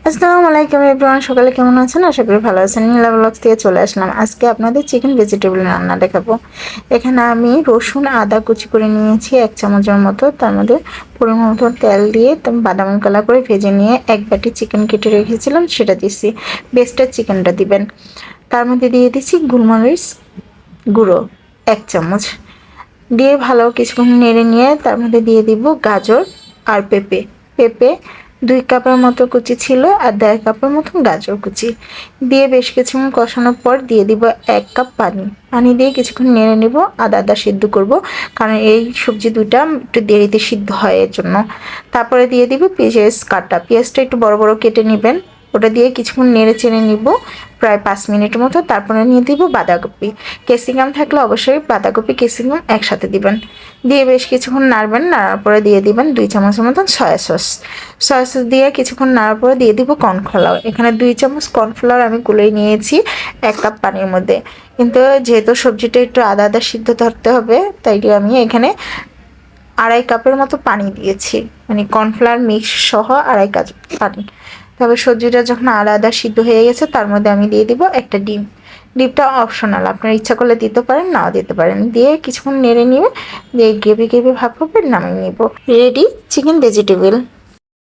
আসসালামু আলাইকুম এভরিওয়ান, সকালে কেমন আছেন? আশা করি ভালো আছেন। নীলা ব্লগস থেকে চলে আসলাম। আজকে আপনাদের চিকেন ভেজিটেবল রান্না দেখাবো। এখানে আমি রসুন আদা কুচি করে নিয়েছি 1 চামচের মতো। তার মধ্যে পরিমাণ মতো তেল দিয়ে বাদাম কালার করে ভেজে নিয়ে এক বাটি চিকেন কেটে রেখেছিলাম, সেটা দিচ্ছি। বেস্টের চিকেনটা দিবেন। তার মধ্যে দিয়ে দিচ্ছি গোলমরিচ গুঁড়ো 1 চামচ দিয়ে ভালো কিছুক্ষণ নেড়ে নিয়ে তার মধ্যে দিয়ে দিব গাজর আর পেঁপে। পেঁপে 2 কাপের মতো কুচি ছিল আর 1.5 কাপের মতো গাজর কুচি দিয়ে বেশ কিছুক্ষণ কষানোর পর দিয়ে দিব 1 কাপ পানি দিয়ে কিছুক্ষণ নেড়ে নেব। আদা সিদ্ধ করব, কারণ এই সবজি দুইটা একটু দেরিতে সিদ্ধ হয় এর জন্য। তারপরে দিয়ে দিব পেঁয়াজ কাটা। পেঁয়াজটা একটু বড় বড় কেটে নেবেন। ওটা দিয়ে কিছুক্ষণ নেড়ে চেড়ে নিব প্রায় 5 মিনিটের মতো। তারপরে নিয়ে দিব বাঁধাকপি। ক্যাপসিকাম থাকলে অবশ্যই বাঁধাকপি ক্যাপসিকাম একসাথে দিবেন। দিয়ে বেশ কিছুক্ষণ নাড়বেন। নাড়ার পরে দিয়ে দিবেন 2 চামচের মতন সয়া সস দিয়ে কিছুক্ষণ নাড়ার পরে দিয়ে দিব কর্নফ্লাওয়ার। এখানে 2 চামচ কর্নফ্লাওয়ার আমি গুলে নিয়েছি 1 কাপ পানির মধ্যে। কিন্তু যেহেতু সবজিটা একটু আদা সিদ্ধ ধরতে হবে, তাই আমি এখানে 2.5 কাপের মতো পানি দিয়েছি, মানে কর্নফ্লাওয়ার মিক্স সহ 2.5 কাপ পানি। তবে সবজিটা যখন আদা সিদ্ধ হয়ে গেছে তার মধ্যে আমি দিয়ে দিব একটা ডিম। ডিমটা অপশনাল, আপনার ইচ্ছা করলে দিতে পারেন, নাও দিতে পারেন। দিয়ে কিছুক্ষণ নেড়ে নিয়ে দিয়ে গ্রেভি ভাব হবে, নামিয়ে নিব। Ready chicken vegetable.